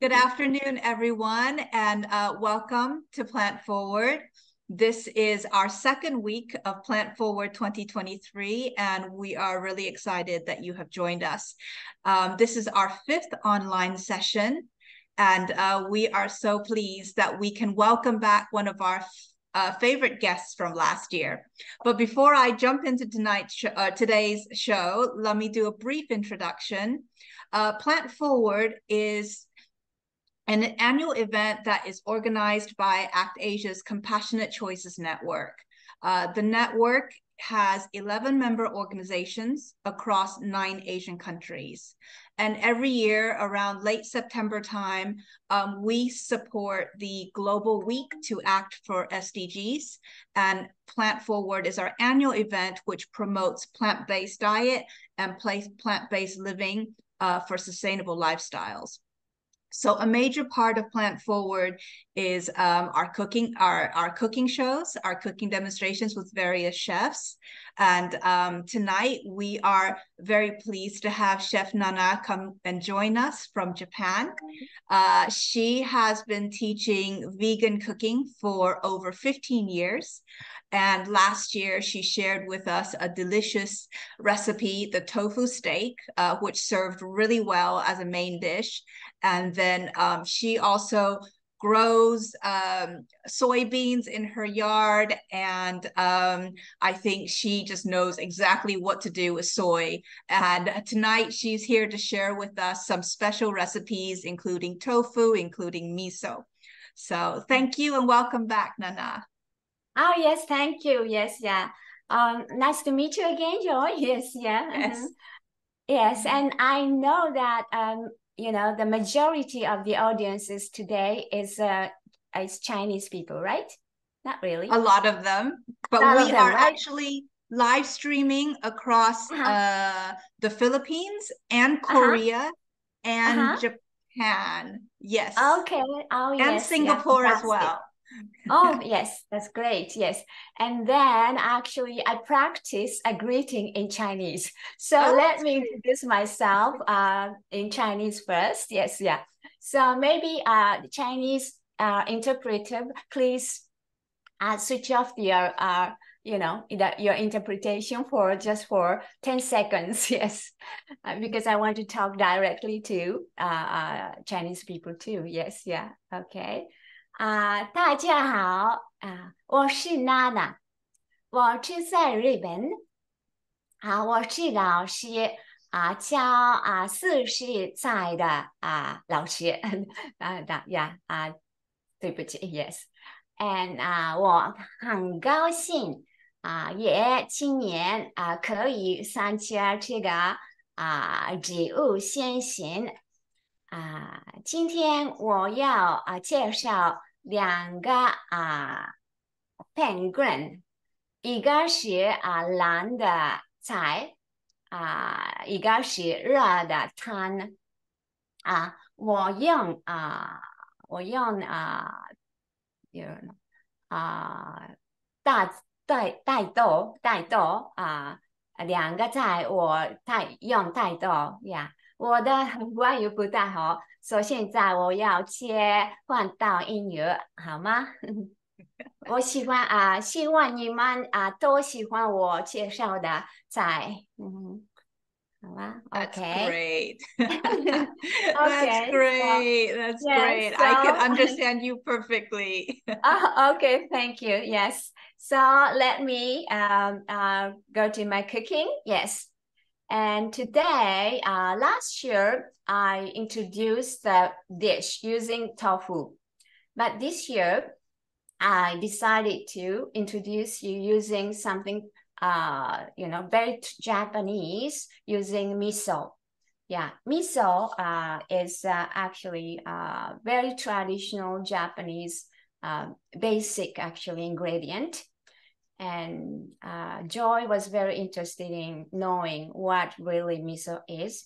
Good afternoon, everyone, and welcome to Plant Forward. This is our second week of Plant Forward 2023, and we are really excited that you have joined us. This is our fifth online session, and we are so pleased that we can welcome back one of our favorite guests from last year. But before I jump into today's show, let me do a brief introduction. Plant Forward is an annual event that is organized by ACT Asia's Compassionate Choices Network. The network has 11 member organizations across 9 Asian countries. And every year around late September time, we support the Global Week to Act for SDGs. And Plant Forward is our annual event which promotes plant-based diet and plant-based living for sustainable lifestyles. So a major part of Plant Forward is our cooking shows, our cooking demonstrations with various chefs. And tonight we are very pleased to have Chef Nana come and join us from Japan. She has been teaching vegan cooking for over 15 years. And last year, she shared with us a delicious recipe, the tofu steak, which served really well as a main dish. And then she also grows soybeans in her yard. And I think she just knows exactly what to do with soy. And tonight, she's here to share with us some special recipes, including tofu, including miso. So thank you and welcome back, Nana. Oh, yes, thank you. Yes, yeah. Nice to meet you again, Joy. Yes, yeah. Yes. Yes, and I know that the majority of the audiences today is Chinese people, right? Not really. A lot of them, but we are actually live streaming across the Philippines and Korea and Japan. Yes. Okay. Oh, and yes. Singapore as well. Oh, yes, that's great. Yes. And then actually I practice a greeting in Chinese. So let me introduce myself in Chinese first. Yes, yeah. So maybe the Chinese interpreter, please switch off your your interpretation for just for 10 seconds. Yes, because I want to talk directly to Chinese people too. Yes, yeah. Okay. 大家好，我是娜娜，我是在日本，我是老师，教40岁的老师，对不起，yes，and 我很高兴也今年可以参加这个植物先行。今天我要介绍2个penguin，一个是蓝的菜，一个是热的汤。我用大豆2个菜我用大豆呀。我的外语不太好，所以现在我要切换到英语，好吗？我希望你们都喜欢我介绍的菜。好吧 That's Okay. great. That's great. That's great. I can understand you perfectly. Okay, thank you. Yes. So let me go to my cooking. Yes. And today, last year, I introduced the dish using tofu. But this year, I decided to introduce you using something, very Japanese, using miso. Yeah, miso is actually very traditional Japanese basic actually ingredient. And Joy was very interested in knowing what really miso is.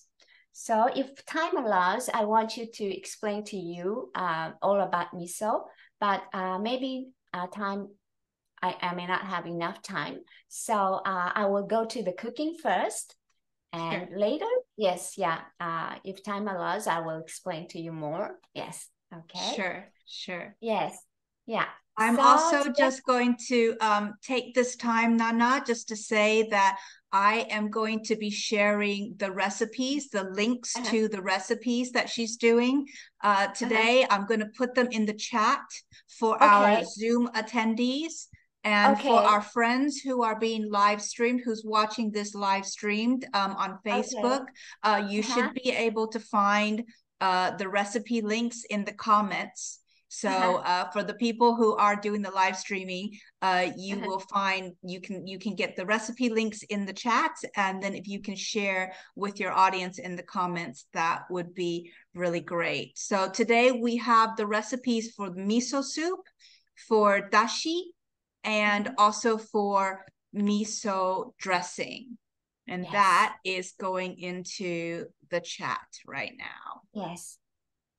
So if time allows, I want you to explain to you all about miso, but maybe I may not have enough time. So I will go to the cooking first, And later, yes, yeah. If time allows, I will explain to you more. Yes. Okay. Sure. Yes. Yeah. I'm So also today, just going to take this time, Nana, just to say that I am going to be sharing the recipes, the links uh-huh, to the recipes that she's doing. uh-huh. Today, I'm going to put them in the chat for our Okay. Zoom attendees and for Okay. our friends who are being live streamed, who's watching this live streamed on Okay. Facebook. You Uh-huh. should be able to find the recipe links in the comments. So Uh-huh. for the people who are doing the live streaming, you Uh-huh. will find you can get the recipe links in the chat, and then if you can share with your audience in the comments, that would be really great. So today we have the recipes for the miso soup, for dashi, and Mhm. also for miso dressing. And Yes. that is going into the chat right now. Yes.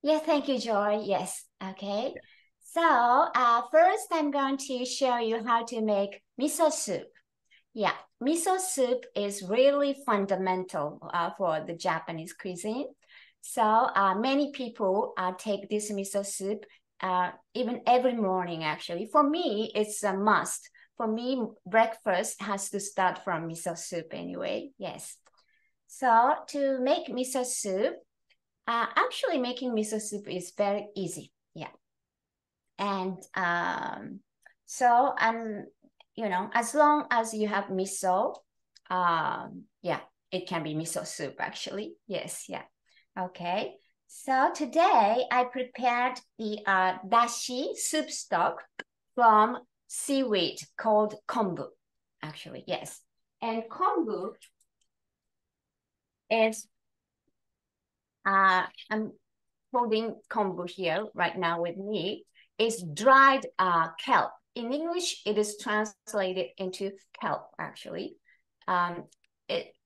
Yeah, thank you, Joy. Yes. Okay. So first I'm going to show you how to make miso soup. Yeah, miso soup is really fundamental for the Japanese cuisine. So many people take this miso soup even every morning, actually. For me, it's a must. For me, breakfast has to start from miso soup anyway. Yes. So to make miso soup, actually making miso soup is very easy. Yeah. And so as long as you have miso, yeah, it can be miso soup actually. Yes, yeah. Okay. So today I prepared the dashi soup stock from seaweed called kombu, actually, yes. And kombu is, I'm holding kombu here right now with me, is dried kelp. In English, it is translated into kelp, actually.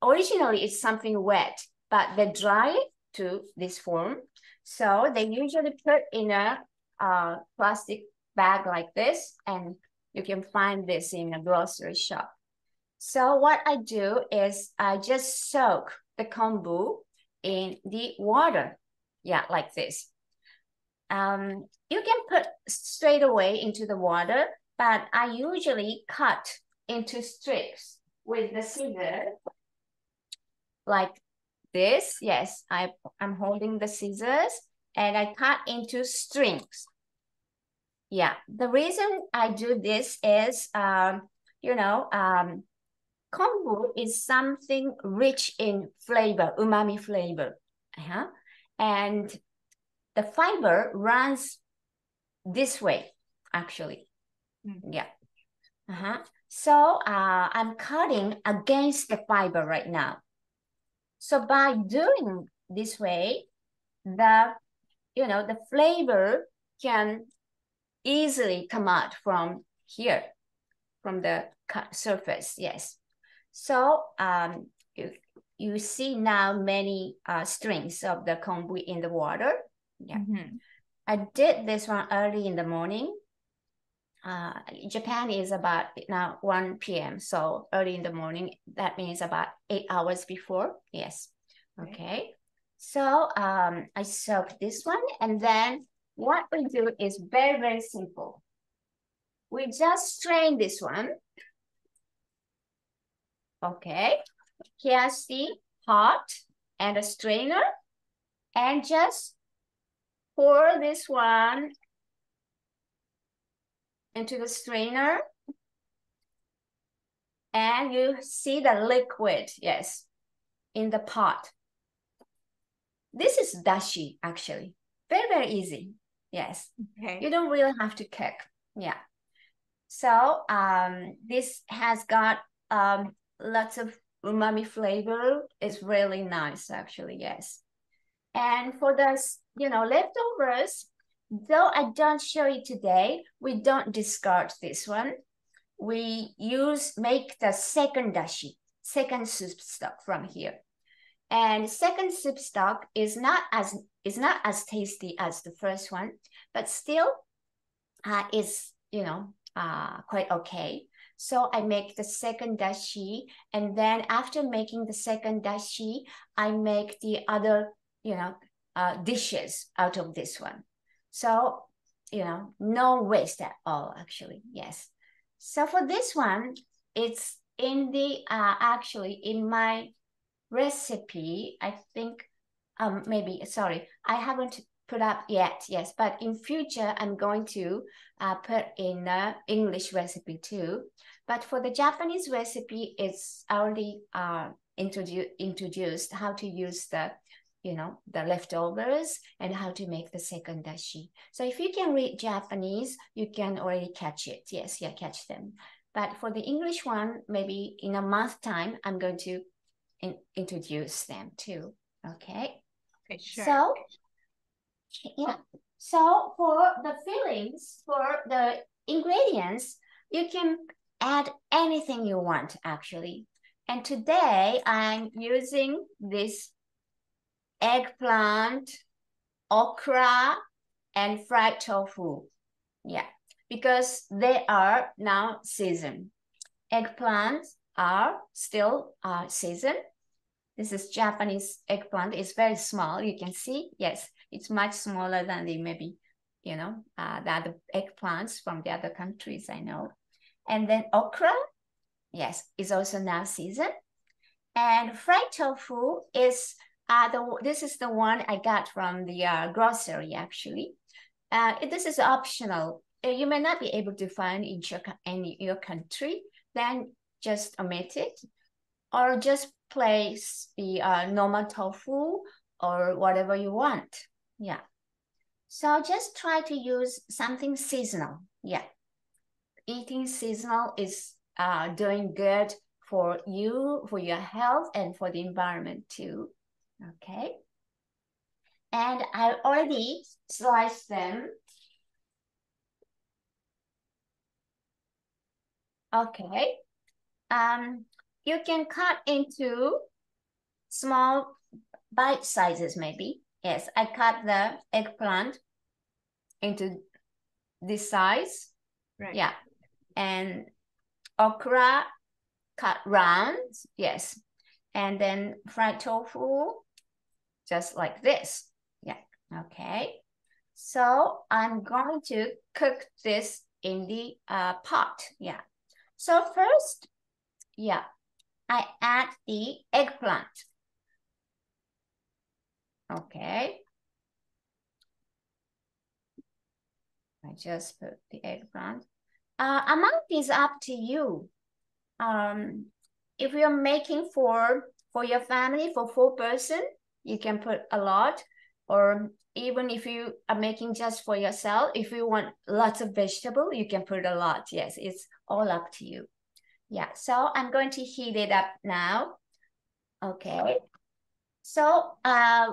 Originally, it's something wet, but they dry it to this form. So they usually put in a plastic bag like this, and you can find this in a grocery shop. So what I do is I just soak the kombu in the water. Yeah, like this. You can put straight away into the water, but I usually cut into strips with the scissors like this. Yes, I'm holding the scissors and I cut into strings. Yeah, the reason I do this is, kombu is something rich in flavor, umami flavor. Uh-huh. And the fiber runs this way, actually. Yeah. Uh-huh. So I'm cutting against the fiber right now. So by doing this way, the flavor can easily come out from here, from the cut surface. Yes. So you see now many strings of the kombu in the water. Yeah. Mm-hmm. I did this one early in the morning. Japan is about now 1 p.m. So early in the morning, that means about 8 hours before. Yes. Okay. So I soak this one, and then what we do is very, very simple. We just strain this one. Okay. Here's the pot and a strainer, and just pour this one into the strainer, and you see the liquid, yes, in the pot. This is dashi, actually. Very, very easy. Yes. Okay. You don't really have to cook. Yeah. So this has got lots of umami flavor. It's really nice, actually. Yes. And for the leftovers, though I don't show you today, we don't discard this one. We make the second dashi, second soup stock from here. And second soup stock is not as tasty as the first one, but still is quite okay. So I make the second dashi, and then after making the second dashi, I make the other, dishes out of this one. So, no waste at all, actually. Yes. So for this one, it's in the, actually in my recipe, I think, sorry, I haven't put up yet, yes, but in future, I'm going to put in English recipe too. But for the Japanese recipe, it's already introduced how to use the leftovers and how to make the second dashi. So if you can read Japanese, you can already catch it. Yes, yeah, catch them. But for the English one, maybe in a month time, I'm going to introduce them too. Okay. Okay, sure. So, yeah. So for the fillings, for the ingredients, you can add anything you want, actually. And today I'm using this eggplant, okra, and fried tofu. Yeah, because they are now seasoned. Eggplants are still seasoned. This is Japanese eggplant. It's very small. You can see, yes, it's much smaller than the maybe, the other eggplants from the other countries I know. And then okra, yes, is also now seasoned. And fried tofu is this is the one I got from the grocery, actually. This is optional. You may not be able to find in your country, then just omit it, or just place the normal tofu or whatever you want. Yeah. So just try to use something seasonal. Yeah. Eating seasonal is doing good for you, for your health, and for the environment too. Okay. And I already sliced them. Okay. You can cut into small bite sizes, maybe. Yes, I cut the eggplant into this size. Right. Yeah. And okra cut round. Yes. And then fried tofu, just like this. Yeah. Okay. So I'm going to cook this in the pot. Yeah. So first, yeah, I add the eggplant. Okay. I just put the eggplant. Amount is up to you. If you're making for your family, for 4 person, you can put a lot. Or even if you are making just for yourself, if you want lots of vegetable, you can put a lot. Yes, it's all up to you. Yeah, so I'm going to heat it up now. Okay. So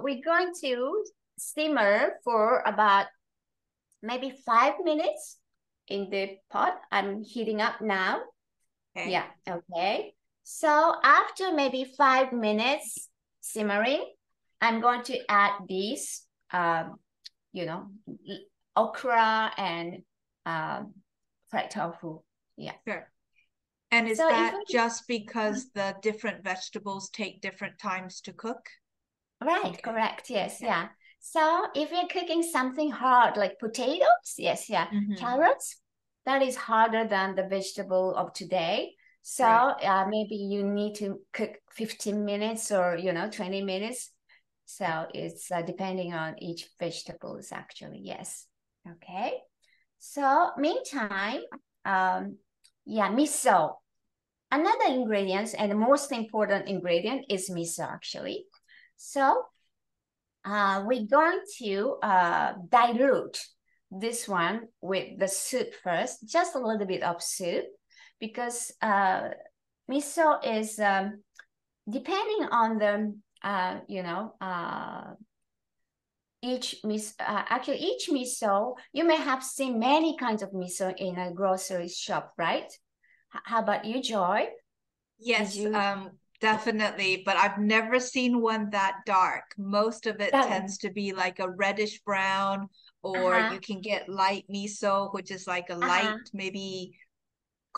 we're going to simmer for about maybe 5 minutes in the pot. I'm heating up now. Okay. Yeah, okay. So after maybe 5 minutes simmering, I'm going to add these, okra and fried tofu. Yeah. Sure. And is So that just because the different vegetables take different times to cook? Right, Okay. correct. Yes, Okay. yeah. So if you're cooking something hard like potatoes, yes, yeah, carrots, that is harder than the vegetable of today. So Right. maybe you need to cook 15 minutes or 20 minutes. So it's depending on each vegetables actually. Yes. Okay. So meantime, yeah, miso. Another ingredient and the most important ingredient is miso actually. So we're going to dilute this one with the soup first, just a little bit of soup, because miso is depending on the each miso, you may have seen many kinds of miso in a grocery shop, right? How about you, Joy? Yes, definitely. But I've never seen one that dark. Most of it tends to be like a reddish brown, or you can get light miso, which is like a light, maybe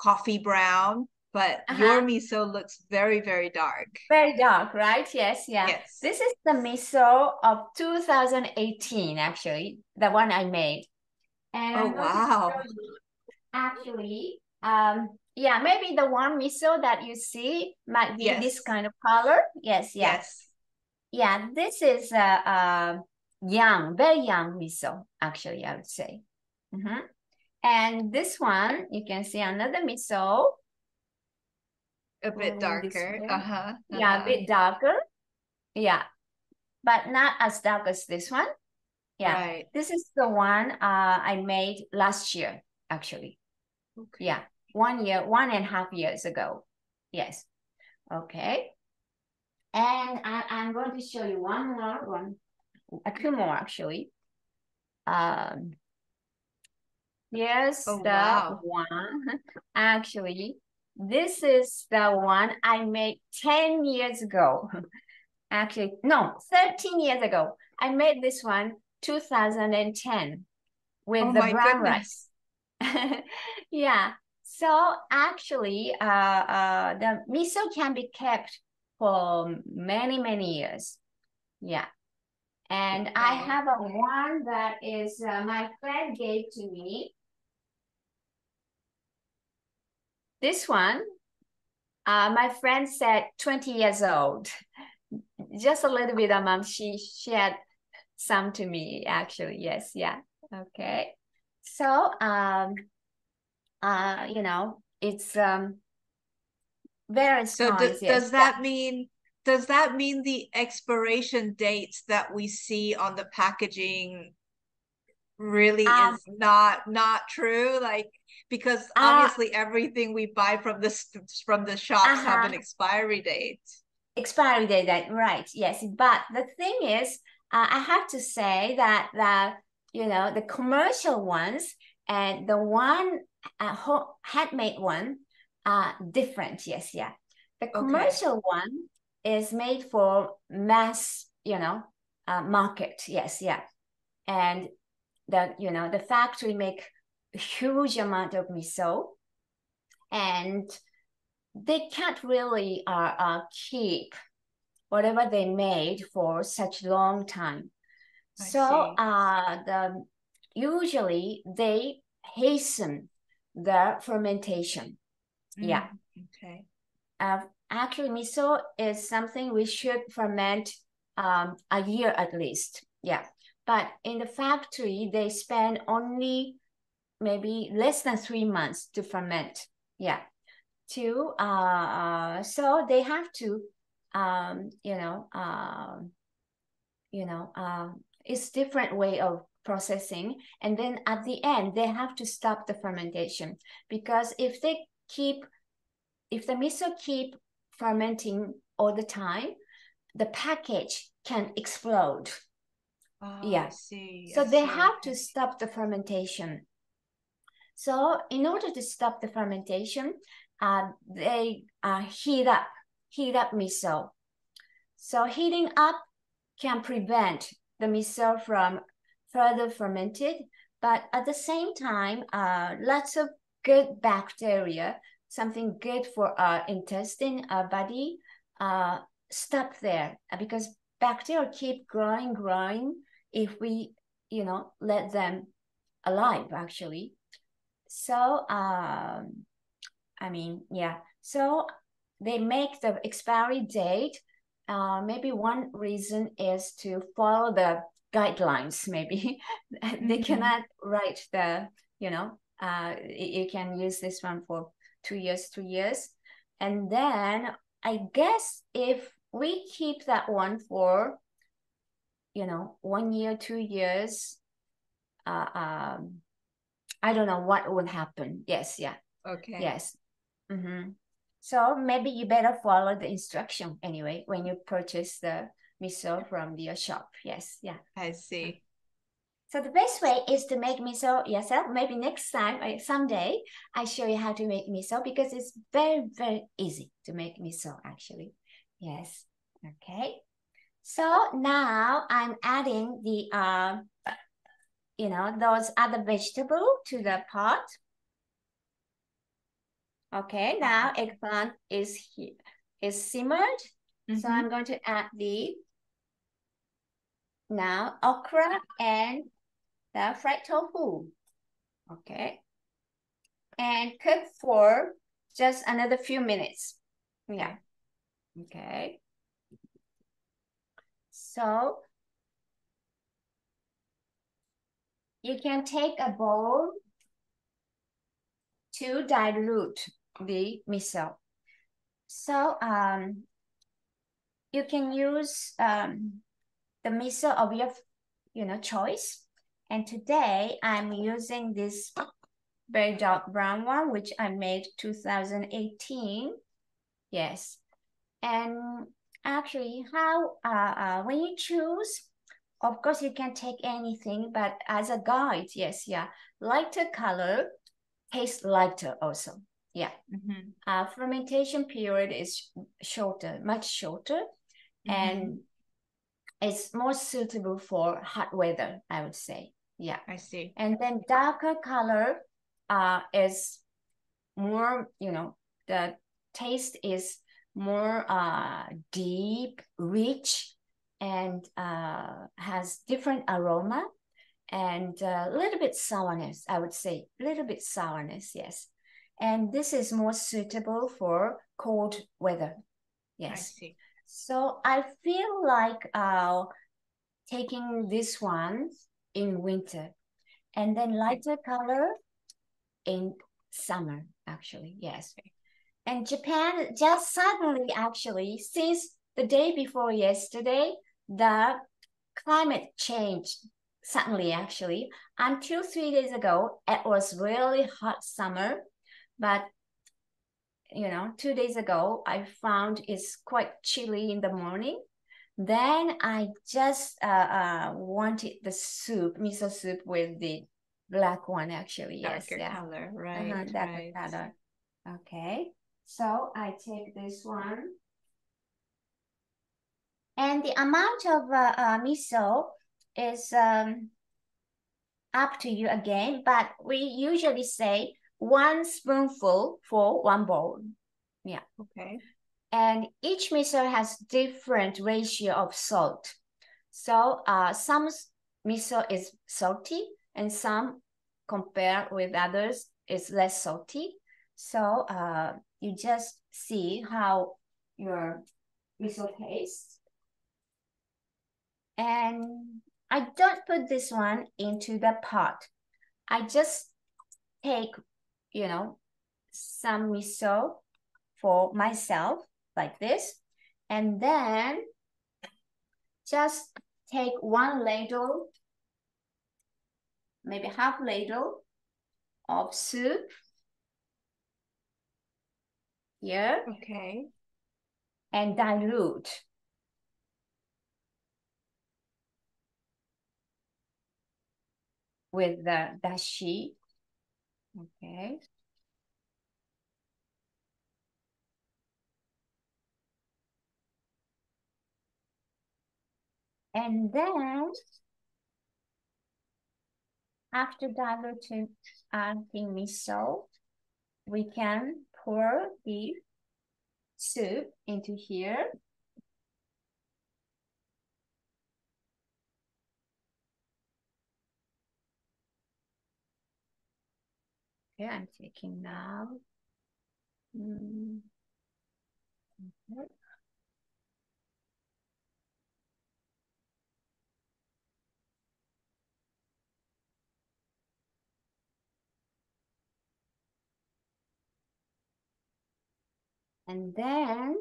coffee brown, but your miso looks very, very dark. Very dark, right? Yes, yeah. Yes. This is the miso of 2018, actually, the one I made. And Oh, I'm going to wow. show you, actually, yeah, maybe the one miso that you see might be this Yes. kind of color. Yes, yeah. Yes. Yeah, this is young, very young miso, actually, I would say. And this one, you can see another miso. A bit darker. Yeah, a bit darker. Yeah, but not as dark as this one. Yeah, Right. this is the one I made last year, actually. Okay. Yeah, 1.5 years ago. Yes. Okay. And I'm going to show you two more actually. Here's Oh, the wow. one. Actually, this is the one I made 10 years ago. Actually, no, 13 years ago. I made this one 2010 with Oh the my brown goodness. rice. Yeah. So actually, the miso can be kept for many, many years. Yeah. And I Okay. have a one that is my friend gave to me. This one, my friend said 20 years old. Just a little bit amount. She had some to me, actually. Yes, yeah. Okay. So, it's various So kinds. Yes. does that mean the expiration dates that we see on the packaging really Um, is not true? Like, because uh, obviously everything we buy from the shops have uh-huh. an expiry date. Expiry date, right? Yes. But the thing is, I have to say that the commercial ones and the one handmade one are different. Yes, yeah. The Okay. commercial one is made for mass, market. Yes, yeah. And the factory make a huge amount of miso, and they can't really keep whatever they made for such long time. I So see. usually they hasten the fermentation. Yeah. Okay. Uh, Actually, miso is something we should ferment a year at least. Yeah. But in the factory, they spend only maybe less than 3 months to ferment. Yeah. So they have to, um, you know, um, it's different way of processing. And then at the end, they have to stop the fermentation, because if the miso keep fermenting all the time, the package can explode. Oh, I Yeah. see. So I they see. have to Okay. stop the fermentation. So in order to stop the fermentation, they heat up miso. So heating up can prevent the miso from further fermented, but at the same time, lots of good bacteria, something good for our intestine, our body, stop there, because bacteria keep growing if we, let them alive, actually. So, yeah. So they make the expiry date. Maybe one reason is to follow the guidelines. Maybe they cannot write you can use this one for 2 years. And then I guess if we keep that one for, 1 year, 2 years, I don't know what would happen. Yes, yeah. Okay. Yes. So maybe you better follow the instruction anyway when you purchase the miso from your shop. Yes, yeah. I see. So the best way is to make miso yourself. Maybe next time, someday, I show you how to make miso, because it's very, very easy to make miso, actually. Yes. Okay. So now I'm adding the those other vegetable to the pot. Okay, now eggplant is simmered. So I'm going to add the now okra and the fried tofu. Okay. And cook for just another few minutes. Yeah. Okay. So you can take a bowl to dilute the miso. So you can use the miso of your choice. And today I'm using this very dark brown one, which I made 2018. Yes. And actually, how when you choose, of course you can take anything, but as a guide, yes, yeah, lighter color tastes lighter also. Yeah. Fermentation period is shorter, much shorter, and it's more suitable for hot weather, I would say. Yeah. I see. And then darker color is more, the taste is more deep, rich, and has different aroma and a little bit sourness, I would say. A little bit sourness, yes. And this is more suitable for cold weather. Yes. I see. So I feel like taking this one in winter and then lighter color in summer, actually, yes. And Japan just suddenly, actually, since the day before yesterday, the climate changed suddenly, actually. Until 3 days ago, it was really hot summer, but 2 days ago, I found it's quite chilly in the morning. Then I just wanted the soup, miso soup with the black one, actually. Darker yes, yeah. color, right, Darker right. color. Okay, so I take this one. And the amount of miso is up to you again, but we usually say 1 spoonful for 1 bowl. Yeah. Okay. And each miso has different ratio of salt. So some miso is salty and some compared with others is less salty. So you just see how your miso tastes. And I don't put this one into the pot. I just take, some miso for myself like this. And then just take 1 ladle, maybe half ladle of soup here. Okay. And dilute. With the dashi. Okay. And then after diluting adding miso, we can pour the soup into here. Okay, I'm taking now. Okay. And then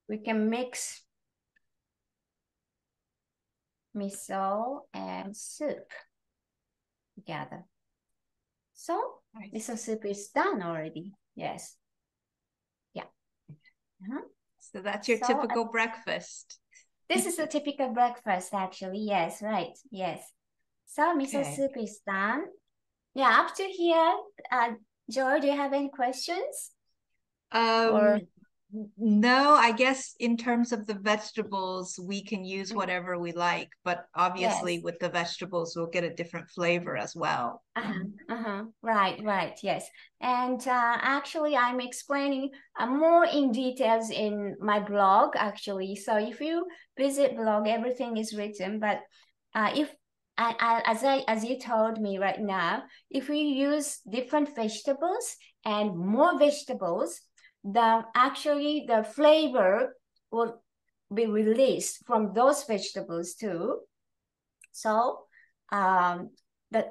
we can mix miso and soup together. So miso soup is done already. Yes. Yeah. So that's your typical breakfast. This is a typical breakfast, actually. Yes, right. Yes. So miso soup is done. Yeah, up to here. Joy, do you have any questions? No, I guess in terms of the vegetables, we can use Mm, whatever we like, but obviously yes. with the vegetables, we'll get a different flavor as well. Right, right, yes. And actually, I'm explaining more in details in my blog, actually. So if you visit blog, everything is written. But if as you told me right now, if we use different vegetables and more vegetables, the flavor will be released from those vegetables too. So the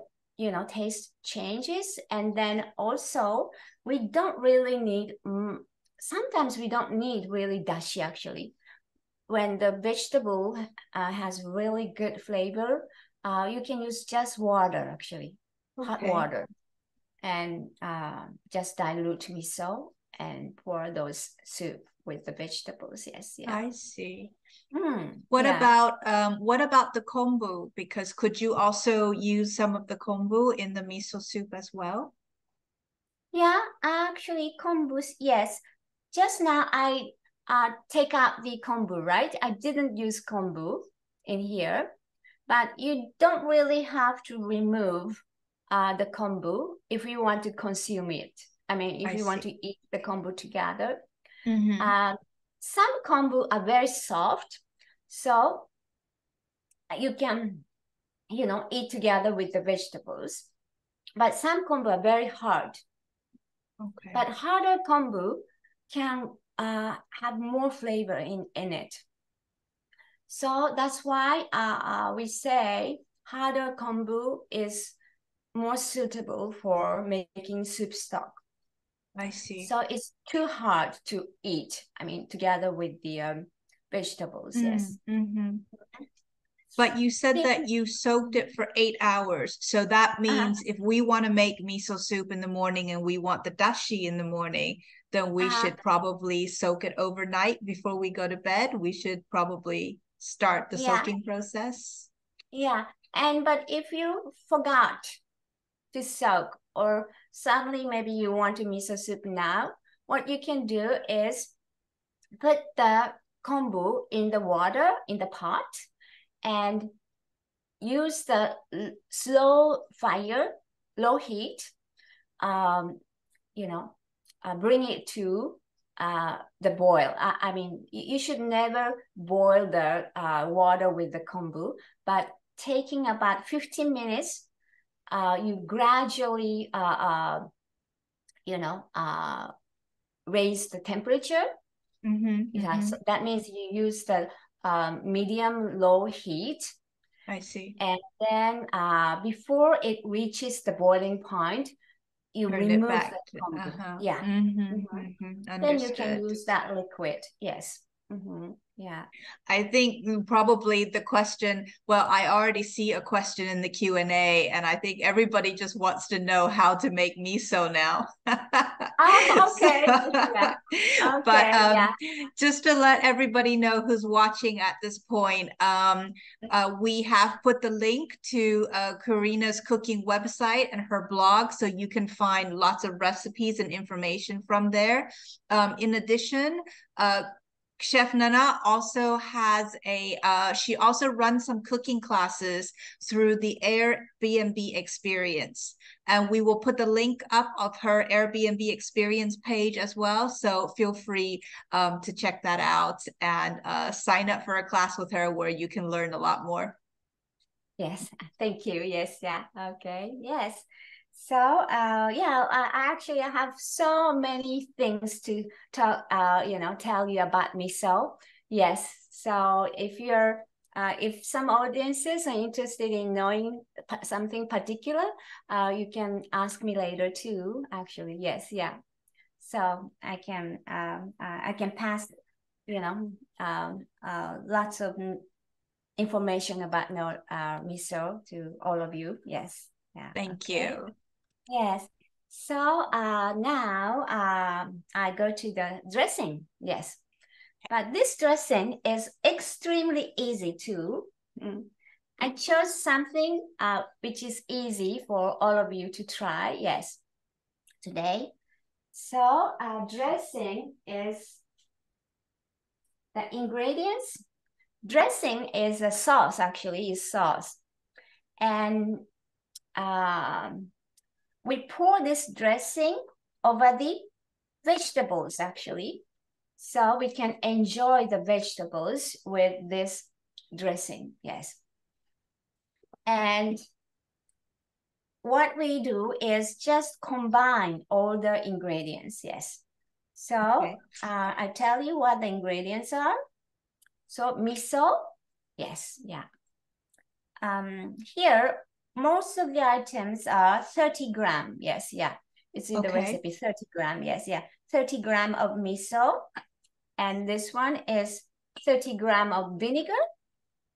taste changes, and then also we don't really need sometimes we don't need really dashi actually. When the vegetable has really good flavor, you can use just water actually, hot Okay. water, and just dilute miso and pour those soup with the vegetables. Yes, yeah. I see. Yeah. What about the kombu? Because could you also use some of the kombu in the miso soup as well? Yeah, actually, kombus, yes. Just now I take out the kombu, right? I didn't use kombu in here, but you don't really have to remove the kombu if you want to consume it. I mean, if I you want see. to eat the kombu together. Mm-hmm. Uh, some kombu are very soft, so you can, eat together with the vegetables. But some kombu are very hard. Okay. But harder kombu can have more flavor in it. So that's why we say harder kombu is more suitable for making soup stock. I see. So it's too hard to eat. I mean, together with the vegetables, yes. Mm-hmm. But you said that you soaked it for 8 hours. So that Uh, means if we want to make miso soup in the morning and we want the dashi in the morning, then we uh, should probably soak it overnight before we go to bed. We should probably start the yeah, soaking process. yeah. But if you forgot to soak, or suddenly maybe you want a miso soup now, what you can do is put the kombu in the water in the pot and use the slow fire, low heat, um, you know, bring it to the boil. I mean, you should never boil the water with the kombu, but taking about 15 minutes, you gradually, you know, uh, raise the temperature. Mm-hmm, Yeah, mm-hmm. so that means you use the medium low heat, I see. and then before it reaches the boiling point, you Turn it remove the back to, kombu. uh-huh. Yeah. Mm-hmm, Mhm. mm-hmm. Then you can Understood. use that liquid. Yes. Yeah. I think probably the question, well, I already see a question in the Q&A, and I think everybody just wants to know how to make miso now. Oh, So, okay. Yeah. but Okay. Yeah. just to let everybody know who's watching at this point, we have put the link to Karina's cooking website and her blog, so you can find lots of recipes and information from there. In addition, Chef Nana also has she also runs some cooking classes through the Airbnb experience. And we will put the link up of her Airbnb experience page as well. So feel free to check that out and sign up for a class with her where you can learn a lot more. Yes. Thank you. Yes. Yeah. Okay. Yes. So, yeah, I actually have so many things to tell you about miso. Yes. So if some audiences are interested in knowing something particular, you can ask me later too. Actually, yes, yeah. So I can pass, lots of information about miso to all of you. Yes. Yeah. Thank Okay. you. Yes. So now I go to the dressing. Yes. But this dressing is extremely easy too. I chose something which is easy for all of you to try. Yes. Today. So dressing is the ingredients. Dressing is a sauce, actually, is sauce. And we pour this dressing over the vegetables, actually. So we can enjoy the vegetables with this dressing, yes. And what we do is just combine all the ingredients, yes. So okay. I tell you what the ingredients are. So miso, yes, yeah. Here, most of the items are 30 gram, yes, yeah. It's in the recipe, 30 gram, yes, yeah. 30 gram of miso. And this one is 30 gram of vinegar.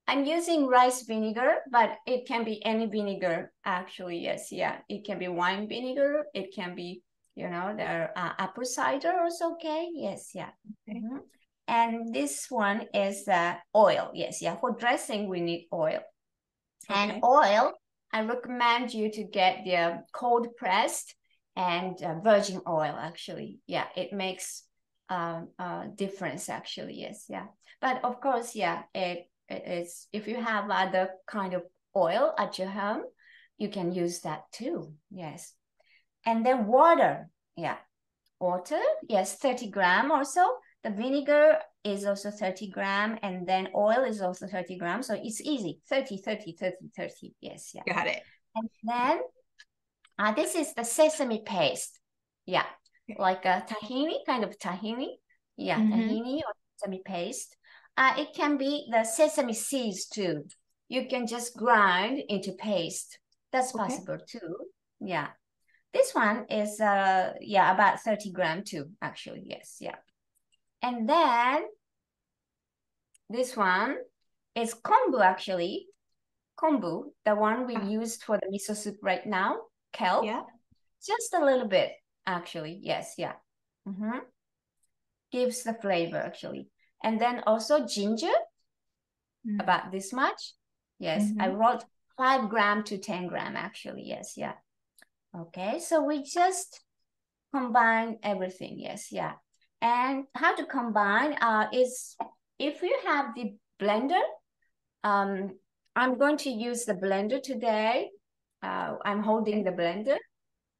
I'm using rice vinegar, but it can be any vinegar, actually, yes, yeah. It can be wine vinegar. It can be, you know, the apple cider also okay, yes, yeah. Okay. And this one is oil, yes, yeah. For dressing, we need oil. And oil, I recommend you to get the cold pressed and virgin oil, actually. Yeah, it makes difference, actually, yes, yeah. But of course, yeah, it is, if you have other kind of oil at your home, you can use that too, yes. And then water, yeah. Water, yes, 30 gram or so. The vinegar is also 30 gram, and then oil is also 30 grams. So it's easy, 30, 30, 30, 30. Yes, yeah. Got it. And then this is the sesame paste. Yeah, like a tahini, kind of tahini. Yeah, tahini or sesame paste. It can be the sesame seeds too. You can just grind into paste. That's possible too. Yeah. This one is, yeah, about 30 gram too, actually, yes, yeah. And then this one is kombu, actually. Kombu, the one we used for the miso soup right now, kelp. Yeah. Just a little bit, actually, yes, yeah. Gives the flavor, actually. And then also ginger, about this much. Yes, I wrote 5 gram to 10 gram, actually, yes, yeah. Okay, so we just combine everything, yes, yeah. And how to combine is, if you have the blender, I'm going to use the blender today. I'm holding the blender.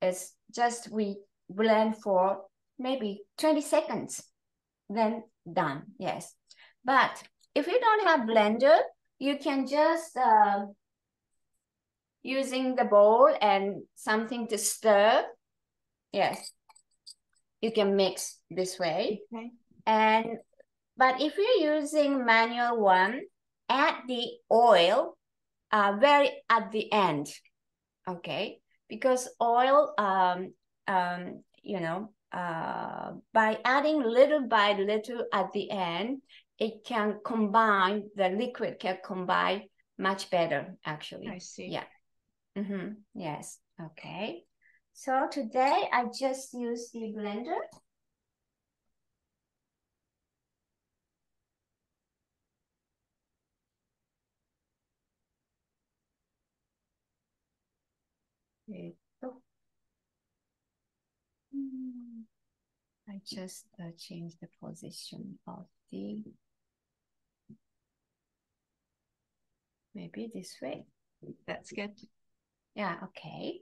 It's just we blend for maybe 20 seconds, then done, yes. But if you don't have blender, you can just using the bowl and something to stir. Yes, you can mix this way. And but if you're using manual one, add the oil very at the end, okay? Because oil, you know, by adding little by little at the end, it can combine, the liquid can combine much better, actually. I see. Yeah. Yes. Okay. So today I just use the blender. I just change the position of the, maybe this way. That's good. Yeah, okay.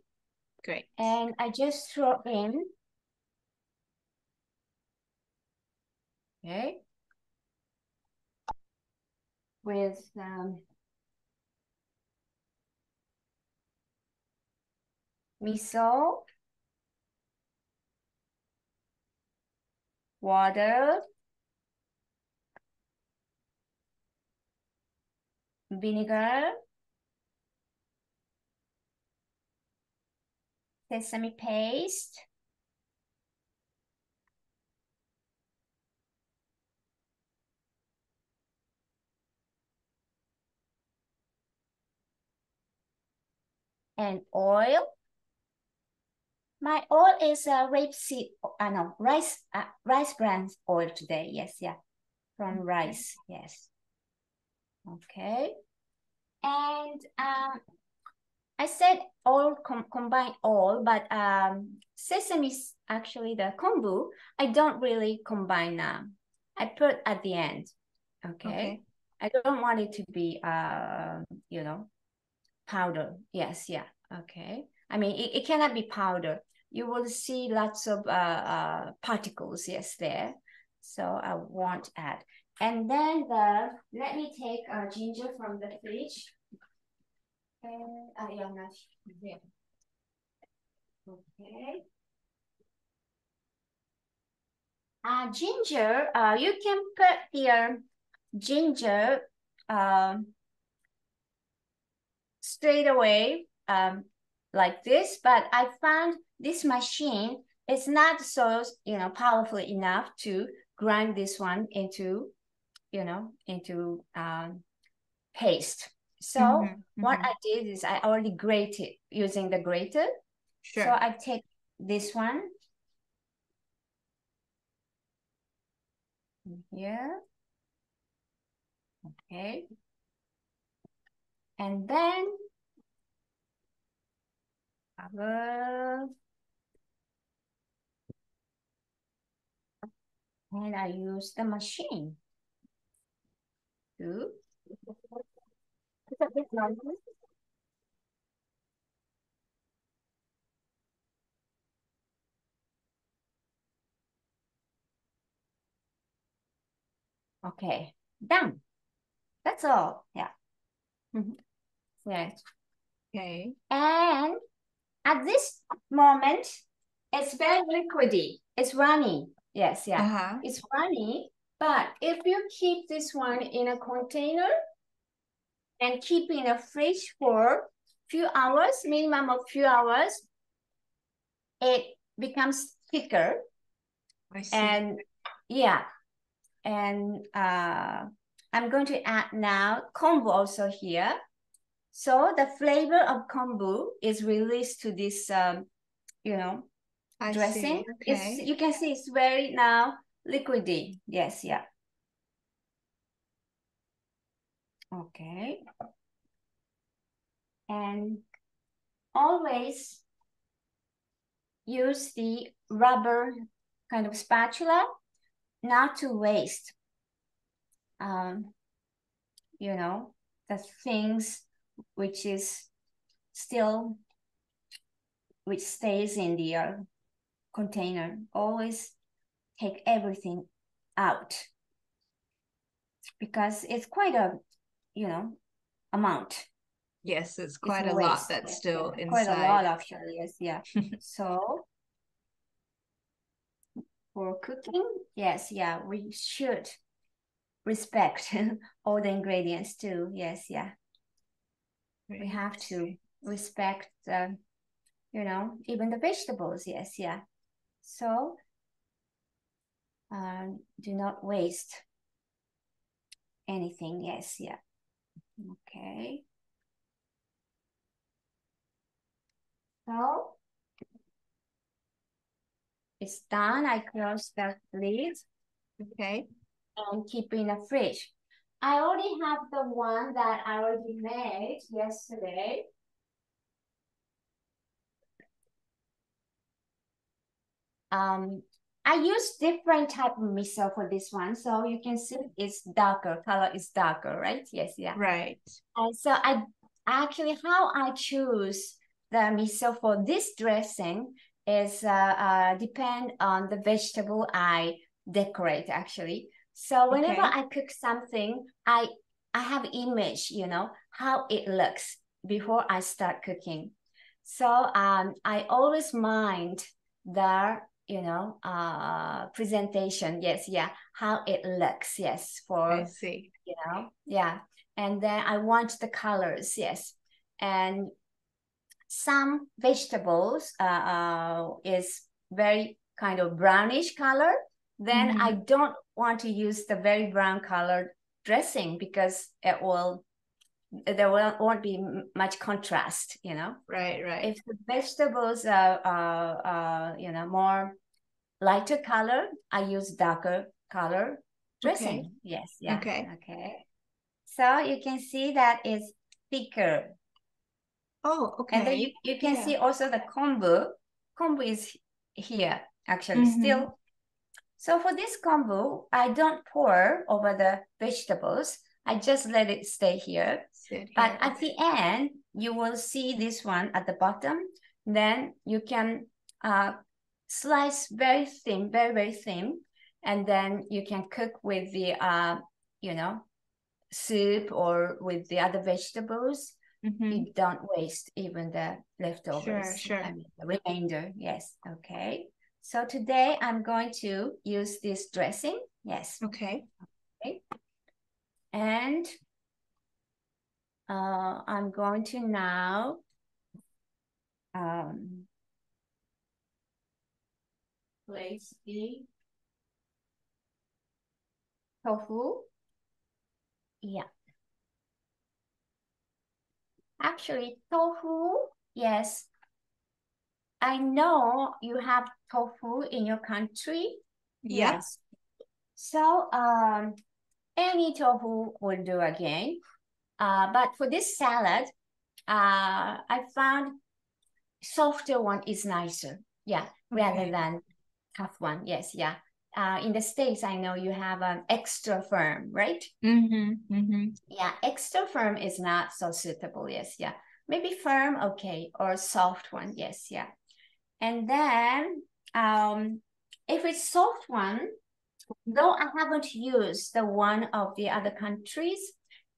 Great. And I just throw in, okay, with miso, water, vinegar, sesame paste, and oil. My oil is rapeseed, no, rice bran oil today. Yes, yeah, from rice. Yes. Okay. And I said all combine all, but sesame, actually the kombu, I don't really combine now. I put at the end. Okay. I don't want it to be, you know, powder. Yes, yeah. Okay. I mean, it cannot be powder. You will see lots of particles, yes, there. So I won't add. And then let me take ginger from the fridge. And yeah, not here. Okay. Ginger, you can put here ginger straight away like this, but I found this machine is not so, you know, powerful enough to grind this one into, you know, into paste. So what I did is I already grated using the grater. Sure. So I take this one here. Okay. And then I will, and I use the machine to okay, done. That's all. Yeah. Yes. Okay. And at this moment, it's very liquidy. It's runny. Yes, yeah. It's runny. But if you keep this one in a container and keep in a fridge for few hours, minimum of few hours, it becomes thicker. I see. And yeah. And I'm going to add now kombu also here. So the flavor of kombu is released to this, you know, dressing. Okay. You can see it's very now liquidy. Yes, yeah. Okay. And always use the rubber kind of spatula not to waste, you know, the things which is still, which stays in the container. Always take everything out because it's quite a, you know, amount. Yes, it's quite a lot that's still inside. Quite a lot actually, yes, yeah. So for cooking, yes, yeah, we should respect all the ingredients too. Yes, yeah. We have to respect you know, even the vegetables. Yes, yeah. So do not waste anything. Yes, yeah. Okay. So it's done. I close the lid. Okay. And keep in the fridge. I already have the one that I already made yesterday. I use different type of miso for this one. So you can see it's darker, color is darker, right? Yes, yeah. Right. And so I actually, how I choose the miso for this dressing is depend on the vegetable I decorate actually. So whenever I cook something, I have image, you know, how it looks before I start cooking. So I always mind the, you know, presentation. Yes, yeah, how it looks. Yes, for I see. You know, yeah. And then I want the colors. Yes, and some vegetables is very kind of brownish color. Then I don't want to use the very brown colored dressing because it will, there won't be much contrast, you know. Right. If the vegetables are you know, more lighter color, I use darker color dressing. Okay. Yes, yeah. Okay. So you can see that it's thicker. Oh, okay. And then you can see also the kombu. Kombu is here, actually, still So for this combo, I don't pour over the vegetables. I just let it stay here. But at the end, you will see this one at the bottom. Then you can slice very thin, very, very thin. And then you can cook with the, you know, soup or with the other vegetables. You don't waste even the leftovers. Sure. I mean, the remainder. Yes. Okay. So today I'm going to use this dressing. Yes. Okay. And I'm going to now place the tofu. Yeah. Actually, tofu, yes. I know you have tofu in your country. Yep. Yes. So any tofu will do again. But for this salad, I found softer one is nicer. Yeah, rather than tough one. Yes, yeah. In the States, I know you have an extra firm, right? Yeah, extra firm is not so suitable. Yes, yeah. Maybe firm, okay, or soft one. Yes, yeah. And then if it's soft one, though I haven't used the one of the other countries,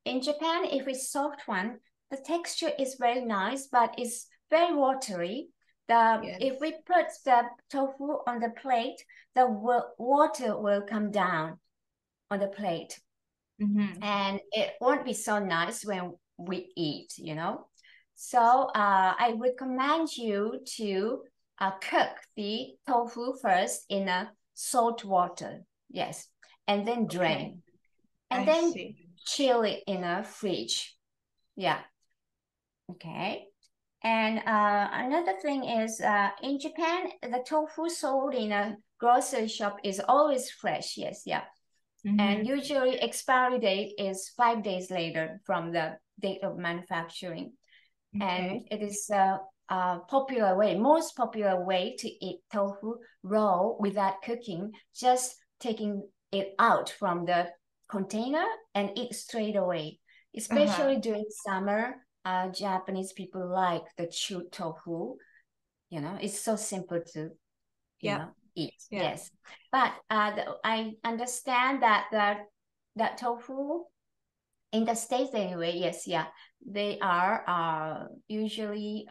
in Japan, if it's soft one, the texture is very nice, but it's very watery. If we put the tofu on the plate, the water will come down on the plate. And it won't be so nice when we eat, you know. So I recommend you to cook the tofu first in a salt water. Yes. And then drain. And then chill it in a fridge. Yeah. Okay. And another thing is in Japan, the tofu sold in a grocery shop is always fresh. Yes. Yeah. And usually expiry date is 5 days later from the date of manufacturing. And it is a popular way, most popular way to eat tofu raw without cooking, just taking it out from the container and eat straight away. Especially during summer, Japanese people like the chewed tofu. You know, it's so simple to, you know, eat. Yes, but I understand that that tofu in the States anyway. Yes, yeah, they are usually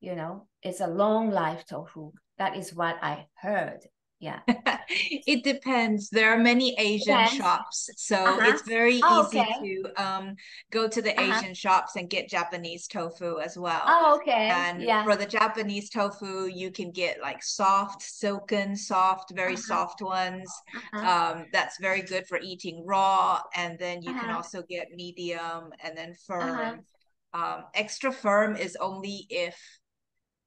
you know, it's a long life tofu. That is what I heard. Yeah. It depends. There are many Asian shops, so it's very easy to go to the Asian shops and get Japanese tofu as well. Oh, okay. And for the Japanese tofu, you can get like soft, silken, soft, very soft ones. That's very good for eating raw. And then you can also get medium and then firm. Extra firm is only if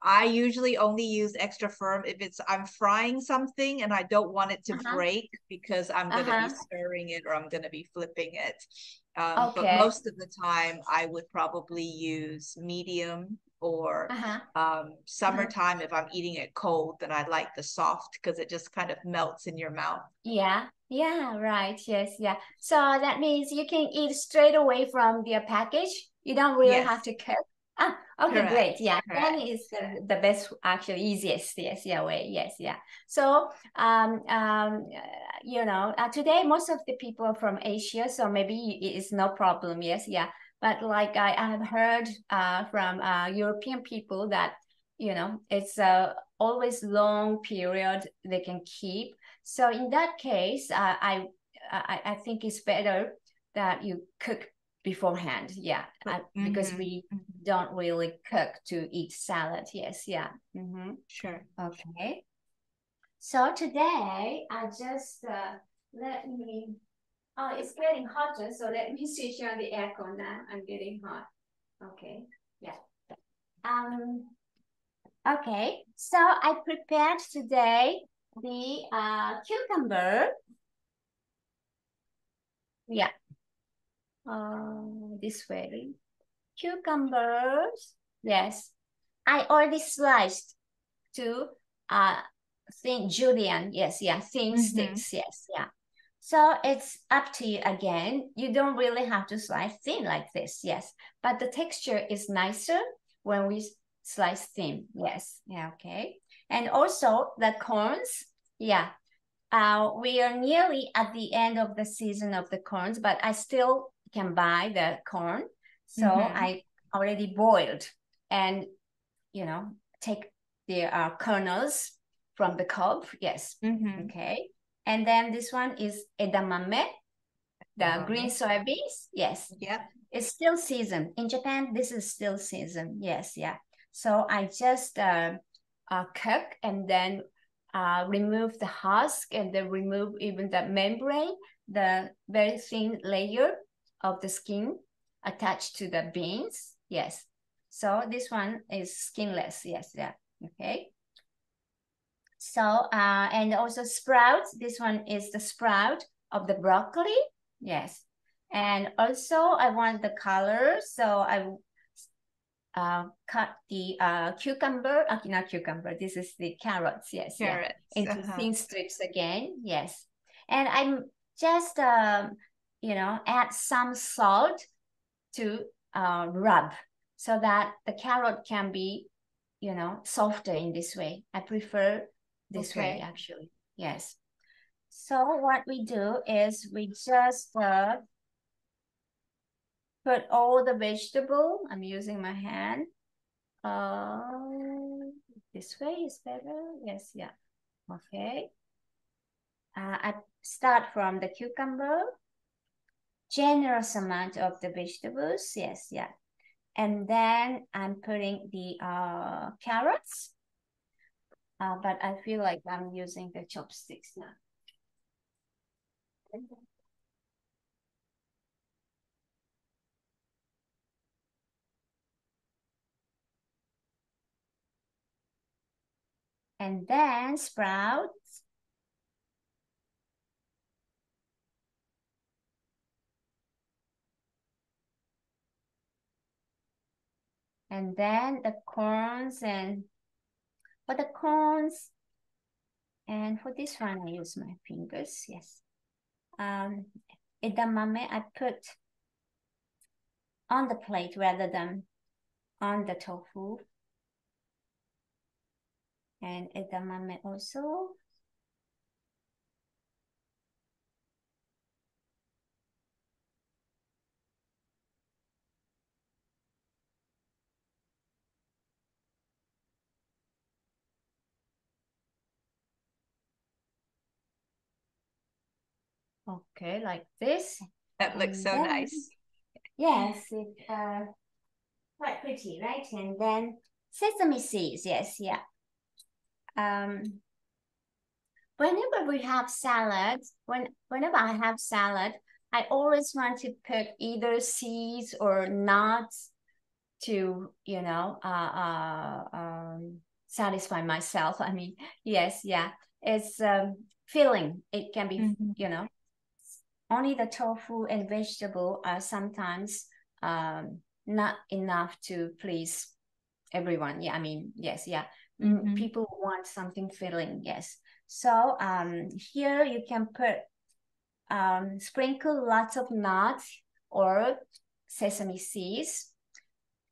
I usually only use extra firm if I'm frying something and I don't want it to break because I'm going to be stirring it or I'm going to be flipping it. But most of the time I would probably use medium or summertime if I'm eating it cold, then I like the soft because it just kind of melts in your mouth. Yeah, right. Yes, yeah. So that means you can eat straight away from the package. You don't really have to cook. Okay, great. Yeah, that is the best, actually easiest. Yes, yeah, way. Yes, yeah. So, you know, today most of the people are from Asia, so maybe it's no problem. Yes, yeah. But like I have heard from European people that, you know, it's always long period they can keep. So in that case, I think it's better that you cook beforehand. Yeah, because we don't really cook to eat salad. Yes, yeah. Sure. Okay. So today I just let me. Oh, it's getting hotter, so let me switch on the aircon now. I'm getting hot. Okay. Yeah. Okay. So I prepared today the cucumber. Yeah. This way. Cucumbers. Yes. I already sliced to thin julienne. Yes, yeah, thin sticks. Yes, yeah. So it's up to you again. You don't really have to slice thin like this. Yes, but the texture is nicer when we slice thin. Yes, yeah, okay. And also the corns. Yeah, we are nearly at the end of the season of the corns, but I still can buy the corn. So I already boiled and, you know, take the kernels from the cob. Yes. Okay. And then this one is edamame, the green soybeans. Yes. Yep. It's still season. In Japan, this is still season. Yes. Yeah. So I just cook and then remove the husk and then remove even the membrane, the very thin layer of the skin attached to the beans. Yes. So this one is skinless. Yes. Yeah. Okay. So, and also sprouts. This one is the sprout of the broccoli. Yes. And also I want the color. So I cut the cucumber, not cucumber, this is the carrots, yes, carrots. Yeah, into thin strips again, yes. And I'm just, you know, add some salt to rub so that the carrot can be, you know, softer in this way. I prefer this way, actually, yes. So what we do is we just put all the vegetable, I'm using my hand, this way is better. Yes, yeah. Okay. I start from the cucumber, generous amount of the vegetables. Yes, yeah. And then I'm putting the carrots. But I feel like I'm using the chopsticks now. And then sprouts. And then the corns, and for the corns, and for this one, I use my fingers, yes. Edamame, I put on the plate rather than on the tofu. And edamame also. Okay, like this. That looks so nice. Yes, it's quite pretty, right? And then sesame seeds, yes, yeah. Whenever we have salad, whenever I have salad, I always want to put either seeds or nuts to, you know, satisfy myself. I mean, yes, yeah, it's filling. It can be, you know, only the tofu and vegetable are sometimes not enough to please everyone. Yeah, I mean, yes, yeah. People want something filling, yes. So here you can put, sprinkle lots of nuts or sesame seeds.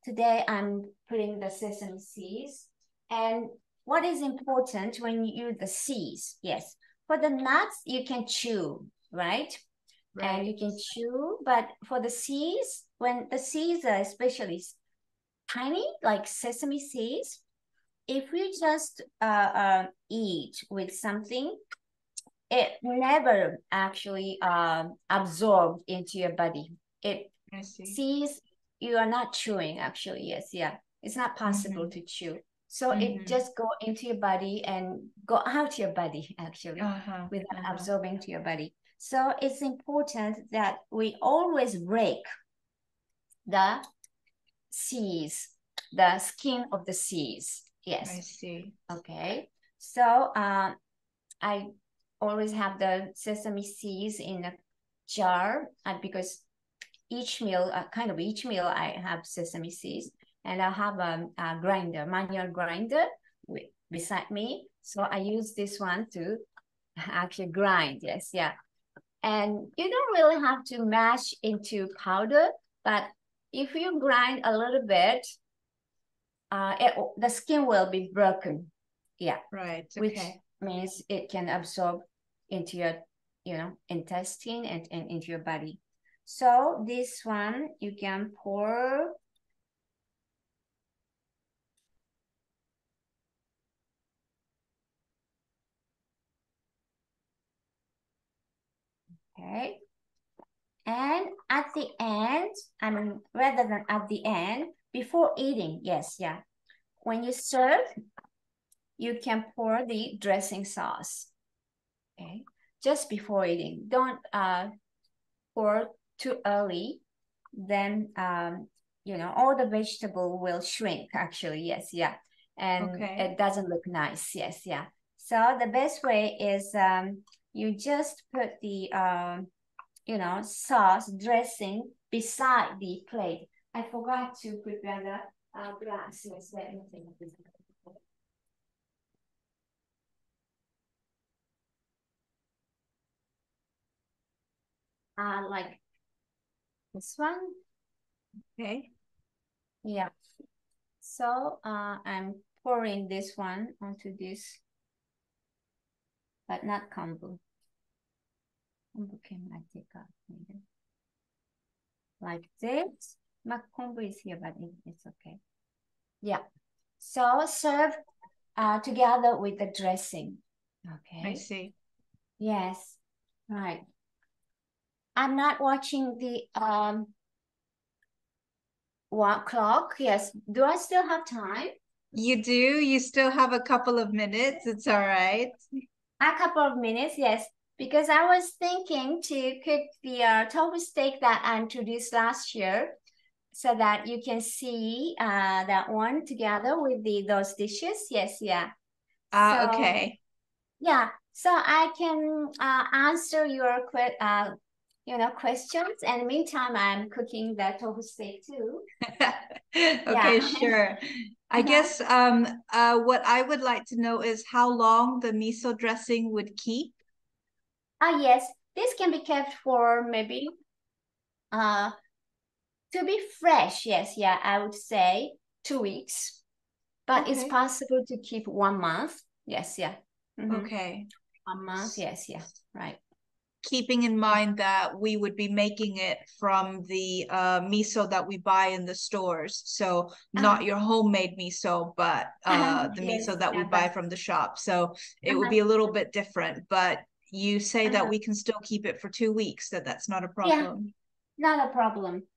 Today I'm putting the sesame seeds. And what is important when you use the seeds? Yes, for the nuts, you can chew, right? And you can chew, but for the seeds, when the seeds are especially tiny, like sesame seeds, if you just eat with something, it never actually absorbed into your body. It seeds, you are not chewing actually, yes, yeah. It's not possible to chew. So it just go into your body and go out your body actually without absorbing to your body. So it's important that we always break the seeds, the skin of the seeds. Yes. I see. Okay. So I always have the sesame seeds in a jar because each meal, each meal I have sesame seeds, and I have a grinder, manual grinder beside me. So I use this one to actually grind. Yes, yeah. And you don't really have to mash into powder, but if you grind a little bit, the skin will be broken. Yeah. Right. Okay. Which means it can absorb into your, intestine and into your body. So this one you can pour. Okay. And at the end, rather than at the end, before eating, yes, yeah. When you serve, you can pour the dressing sauce. Okay. Just before eating. Don't pour too early. Then, all the vegetable will shrink, actually. Yes, yeah. And it doesn't look nice. Yes, yeah. So the best way is you just put the sauce dressing beside the plate. I forgot to prepare the glass. Yes, let me think. Like this one. Okay. Yeah. So I'm pouring this one onto this, but not kombu. Kombu can I take out maybe? Like this. My kombu is here, but it's okay. Yeah. So serve together with the dressing. Okay. I see. Yes. Right. I'm not watching the clock. Yes. Do I still have time? You do? You still have a couple of minutes. It's all right. A couple of minutes, yes. Because I was thinking to cook the tofu steak that I introduced last year so that you can see that one together with those dishes. Yes, yeah. So, Okay. yeah. So I can answer your questions. And meantime, I'm cooking the tofu steak too. Okay, Yeah. sure. I guess what I would like to know is how long the miso dressing would keep. Yes, this can be kept for maybe to be fresh. Yes, yeah, I would say 2 weeks, but it's Okay. possible to keep 1 month. Yes, yeah. Okay. 1 month. Yes, yeah. Right. Keeping in mind that we would be making it from the miso that we buy in the stores. So not your homemade miso, but the Yes, miso that we yeah, buy from the shop. So it would uh-huh. be a little bit different, but you say that Uh-huh. we can still keep it for 2 weeks, that's not a Yeah, problem. not a problem.